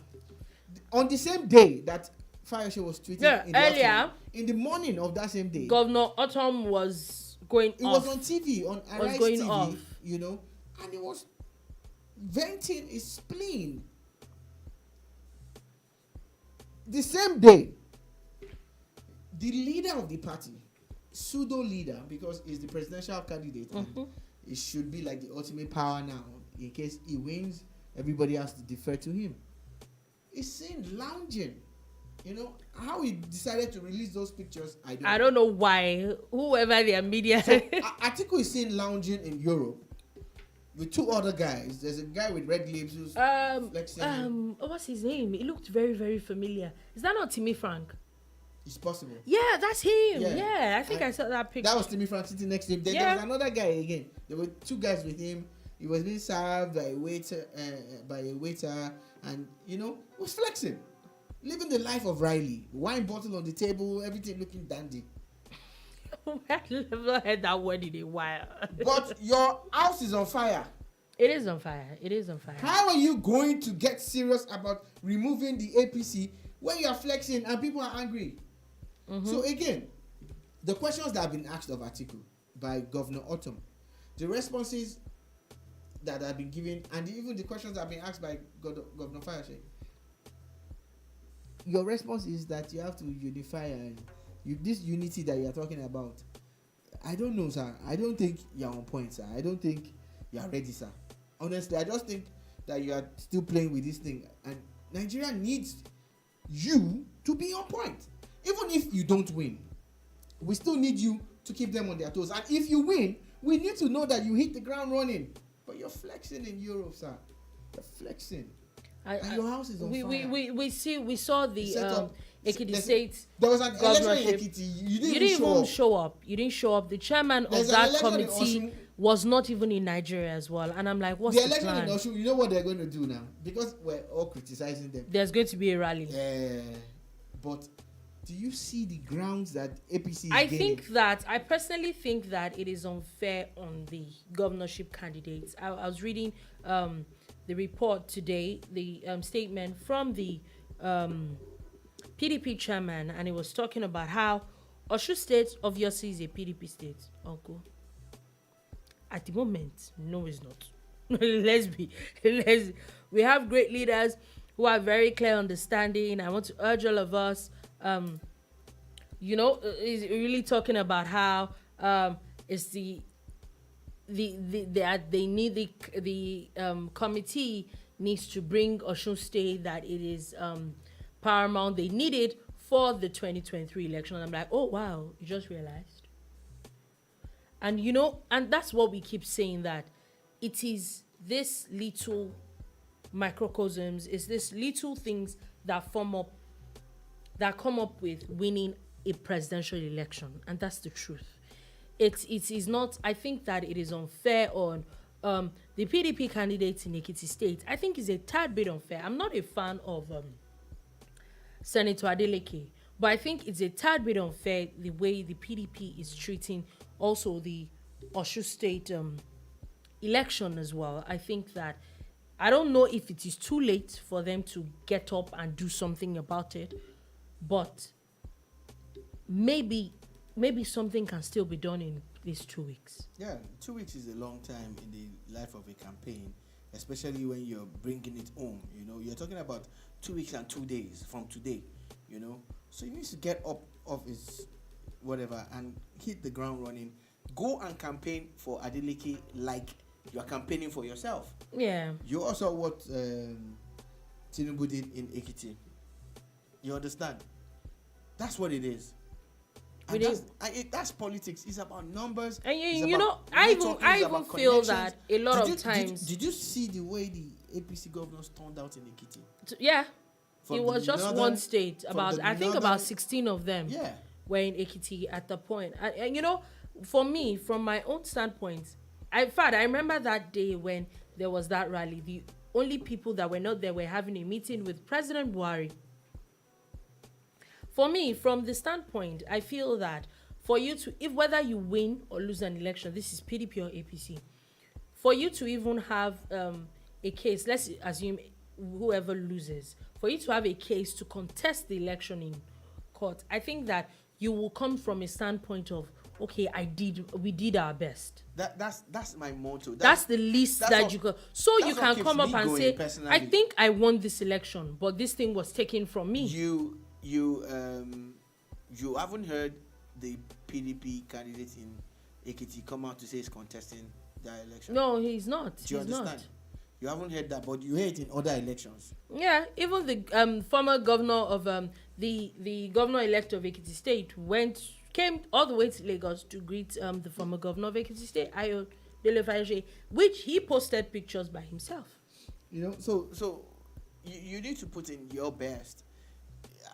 On the same day that Fayose was tweeting, earlier in the morning of that same day, Governor Osun was going off. It was on TV, on Arise TV, off. And he was venting his spleen. The same day, the leader of the party, pseudo leader, because he's the presidential candidate, and it should be like the ultimate power now. In case he wins, everybody has to defer to him. He's seen lounging. How he decided to release those pictures, I don't know why. Whoever their media. So, Atiku is seen lounging in Europe with two other guys. There's a guy with red lips who's flexing. What's his name? It looked very, very familiar. Is that not Timmy Frank? It's possible. Yeah, that's him. Yeah, I think I saw that picture. That was Timmy Frank sitting next to him. Then there was another guy again. There were two guys with him. He was being served by a waiter, and was flexing, living the life of Riley. Wine bottle on the table, everything looking dandy. I've never heard that word in a while. But your house is on fire. It is on fire. How are you going to get serious about removing the APC when you are flexing and people are angry? So again, the questions that have been asked of Atiku by Governor Otom, the responses that have been given, and even the questions that have been asked by Governor Fayose, your response is that you have to unify and this unity that you are talking about. I don't know, sir. I don't think you're on point, sir. I don't think you are ready, sir. Honestly, I just think that you are still playing with this thing, and Nigeria needs you to be on point. Even if you don't win, we still need you to keep them on their toes. And if you win, we need to know that you hit the ground running. But you're flexing in Europe, sir. You're flexing. And your house is on fire. We saw the Ekiti State. There was an election in Ekiti. You didn't even show up. You didn't show up. The chairman of that committee was not even in Nigeria as well. And I'm like, what's the plan? The election in Osun, you know what they're going to do now? Because we're all criticizing them. There's going to be a rally. Yeah. But do you see the grounds that APC is gaining? I personally think that it is unfair on the governorship candidates. I was reading the report today, the statement from the PDP chairman, and he was talking about how Osun State obviously is a PDP state. Uncle, at the moment, no, it's not. We have great leaders who are very clear understanding. I want to urge all of us. Is really talking about how it's the committee needs to bring Osun State, that it is paramount. They need it for the 2023 election. And I'm like, oh wow, you just realized. And and that's what we keep saying, that it is this little microcosms, it's this little things that come up with winning a presidential election, and that's the truth. It is not. I think that it is unfair on the PDP candidates in Ekiti State. I think it's a tad bit unfair. I'm not a fan of Senator Adeleke, but I think it's a tad bit unfair the way the PDP is treating also the Osun State election as well. I think that, I don't know if it is too late for them to get up and do something about it, but maybe something can still be done in these 2 weeks? Yeah, 2 weeks is a long time in the life of a campaign, especially when you're bringing it home. You're talking about 2 weeks and 2 days from today. So you need to get up of his whatever and hit the ground running. Go and campaign for Adeleke like you're campaigning for yourself. Yeah. You also what Tinubu did in Ekiti. You understand? That's what it is. And that's politics. It's about numbers. And I even feel that a lot of times. Did you see the way the APC governors turned out in Ekiti? Yeah. It was just one state. About 16 of them were in Ekiti at the point. And for me, from my own standpoint, I remember that day when there was that rally. The only people that were not there were having a meeting with President Buhari. For me, from the standpoint, I feel that for you to, if whether you win or lose an election, this is PDP or APC, for you to even have a case, let's assume whoever loses, for you to have a case to contest the election in court, I think that you will come from a standpoint of, okay, we did our best. That's my motto. That's the least that you could. So you can come up and say, personally. I think I won this election, but this thing was taken from me. You haven't heard the PDP candidate in Ekiti come out to say he's contesting the election. No, he's not. Do you understand? Not. You haven't heard that, but you hear it in other elections. Yeah, even the former governor of the governor-elect of Ekiti State came all the way to Lagos to greet the former governor of Ekiti State, Ayo Dele-Fayoje, which he posted pictures by himself. So you need to put in your best.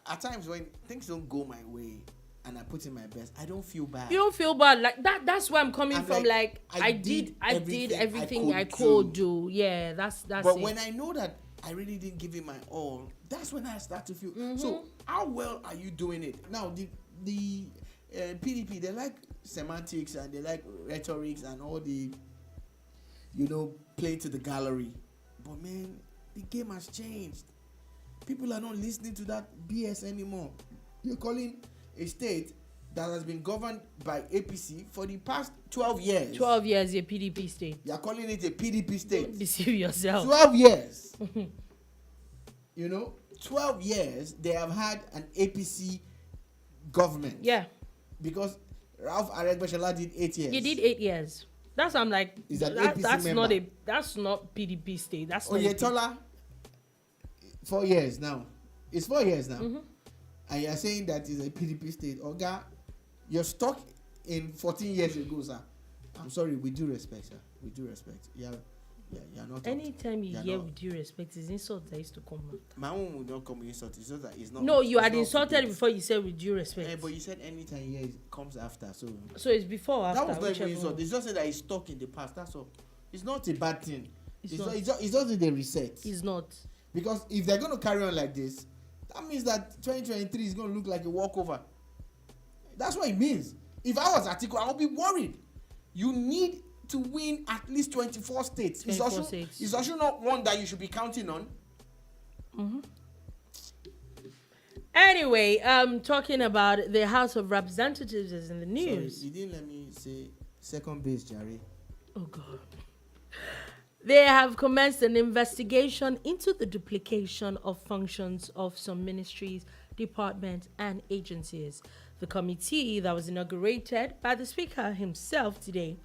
At times when things don't go my way and I put in my best, I don't feel bad. You don't feel bad like that. That's where I'm coming from. Like I did everything I could do. Yeah, that's. But when I know that I really didn't give it my all, that's when I start to feel. Mm-hmm. So how well are you doing it? Now the PDP, they like semantics and they like rhetorics and all the play to the gallery. But man, the game has changed. People are not listening to that BS anymore. You're calling a state that has been governed by APC for the past 12 years. 12 years, a PDP state. You're calling it a PDP state. Don't deceive yourself. 12 years. 12 years they have had an APC government. Yeah. Because Ralph Aregbesola did 8 years. He did 8 years. That's I'm like. Is that APC that's member? That's not PDP state. That's Oyetola. 4 years now. It's 4 years now. Mm-hmm. And you're saying that is a PDP state. Oga, you're stuck in 14 years ago, sir. I'm sorry, with due respect, sir. With due respect. You're not. Anytime you hear with due respect, it's insult that used to come out. My own would not come with insult. It's just that it's not. No, you had insulted before you said with due respect. But you said anytime you hear it comes after. So it's before or after. That was not even insult. It's just that it's stuck in the past. That's all. It's not a bad thing. It's just a reset. It's not. Because if they're going to carry on like this, that means that 2023 is going to look like a walkover. That's what it means. If I was Atiku, I would be worried. You need to win at least 24 states. Is Osun not one that you should be counting on? Mm-hmm. Anyway, talking about the House of Representatives is in the news. Sorry, you didn't let me say second base, Jerry. Oh, God. They have commenced an investigation into the duplication of functions of some ministries, departments, and agencies. The committee that was inaugurated by the Speaker himself today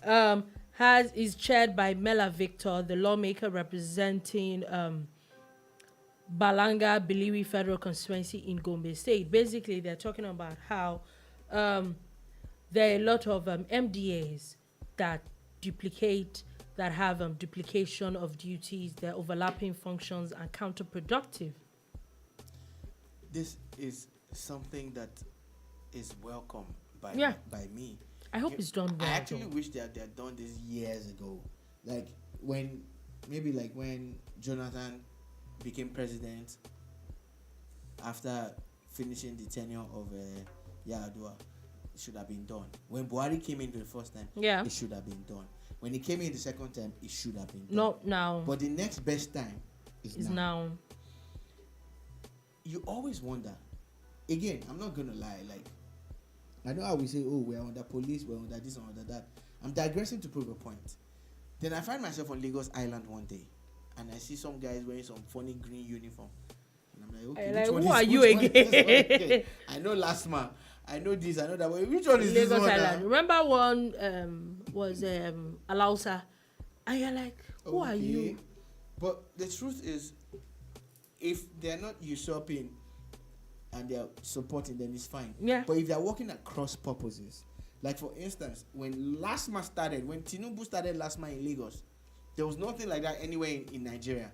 is chaired by Mela Victor, the lawmaker representing Balanga Biliwi Federal Constituency in Gombe State. Basically, they're talking about how there are a lot of MDAs that have duplication of duties, they're overlapping functions and counterproductive. This is something that is welcome by me. I hope it's done well. I actually wish they had done this years ago. Like when Jonathan became president after finishing the tenure of Yar'Adua. It should have been done. When Buhari came in for the first time, it should have been done. When he came in the second time, it should have been done. Not now. But the next best time is now. You always wonder. Again, I'm not gonna lie. Like I know how we say, oh, we're under police, we're under this and under that. I'm digressing to prove a point. Then I find myself on Lagos Island one day, and I see some guys wearing some funny green uniform. And I'm like, okay, who are you again? I know last man. I know this, I know that. Which one is Lagos this one? Island. Remember one was Alausa. And you're like, who are you? But the truth is, if they're not usurping and they're supporting, then it's fine. Yeah. But if they're working at cross purposes, like for instance, when Tinubu started last month in Lagos, there was nothing like that anywhere in Nigeria.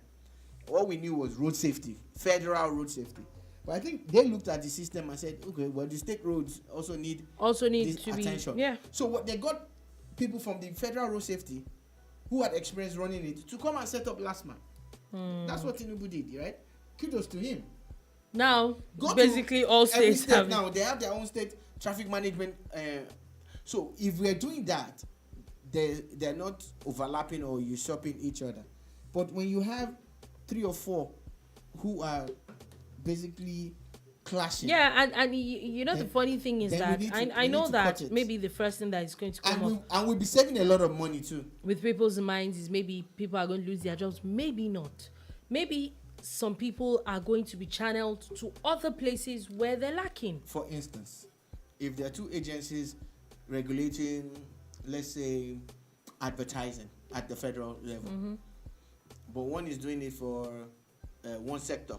All we knew was road safety, federal road safety. But I think they looked at the system and said, okay, well, the state roads also need this to attention. Yeah. So what they got people from the federal road safety who had experience running it to come and set up last month. That's what Tinubu did, right? Kudos to him. Now, basically all states have now they have their own state traffic management. So if we're doing that, they're not overlapping or usurping each other. But when you have 3 or 4 who are basically clashing, and you know, the funny thing is that I know that maybe the first thing that is going to come up, and we'll be saving a lot of money too with people's minds, is maybe people are going to lose their jobs, maybe not, maybe some people are going to be channeled to other places where they're lacking. For instance, if there are 2 agencies regulating, let's say, advertising at the federal level, but one is doing it for one sector,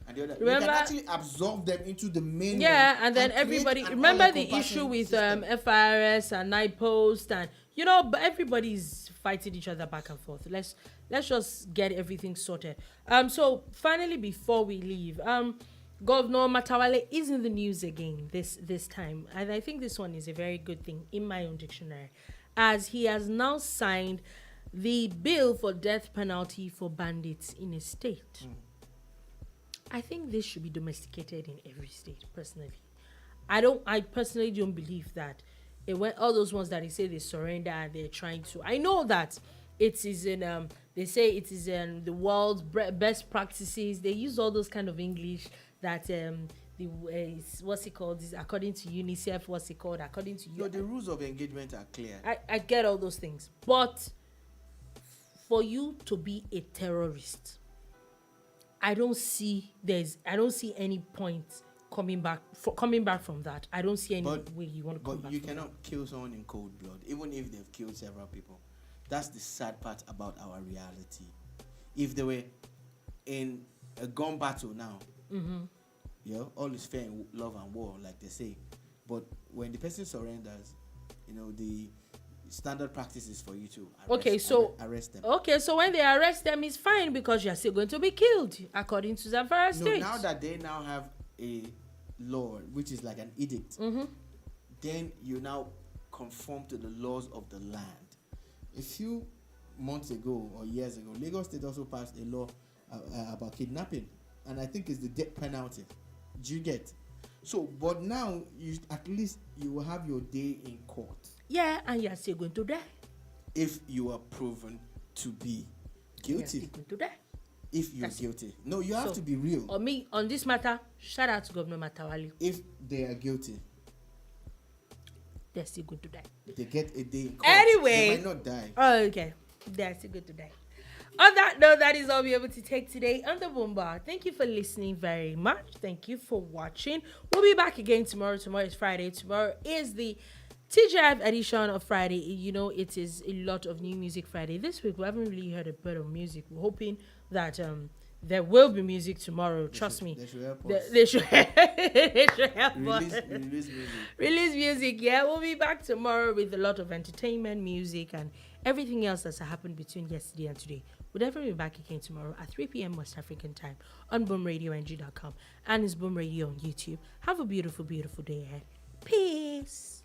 and the other, you can actually absorb them into the main one, and then everybody remember the issue with FIRS and NIPOST, and but everybody's fighting each other back and forth. Let's just get everything sorted. So finally, before we leave, Governor Matawalle is in the news again this time, and I think this one is a very good thing in my own dictionary, as he has now signed the bill for death penalty for bandits in a state. I think this should be domesticated in every state, personally. I personally don't believe that when all those ones that they say they surrender and they're trying to, I know that it is in they say it is in the world's best practices. They use all those kind of English that what's it called? This, according to UNICEF, what's it called? According to you, the rules of engagement are clear. I get all those things, but for you to be a terrorist, I don't see any point coming back from that. I don't see any way you want to come back. But you cannot kill someone in cold blood, even if they've killed several people. That's the sad part about our reality. If they were in a gun battle now, all is fair in love and war, like they say. But when the person surrenders, the standard practice is for you to arrest them. Okay, so when they arrest them, it's fine because you're still going to be killed, according to Zamfara State. Now that they now have a law, which is like an edict, then you now conform to the laws of the land. A few months ago or years ago, Lagos State also passed a law about kidnapping, and I think it's the death penalty. Do you get? So, but now at least you will have your day in court. Yeah, and you're still going to die. If you are proven to be guilty. You're still going to die. If you're guilty. No, you have to be real. On this matter, shout out to Governor Matawalle. If they are guilty, they're still going to die. They get a day in court. Anyway. They might not die. Oh, okay. They're still going to die. On that note, that is all we're able to take today on the Boombar. Thank you for listening very much. Thank you for watching. We'll be back again tomorrow. Tomorrow is Friday. Tomorrow is the TGIF edition of Friday. It is a lot of new music Friday. This week, we haven't really heard a bit of music. We're hoping that there will be music tomorrow. Trust me. They should help us. They should help us. Release music. Release music, yeah. We'll be back tomorrow with a lot of entertainment, music, and everything else that's happened between yesterday and today. We'll definitely be back again tomorrow at 3 p.m. West African time on boomradiong.com and it's Boom Radio on YouTube. Have a beautiful, beautiful day ahead. Peace.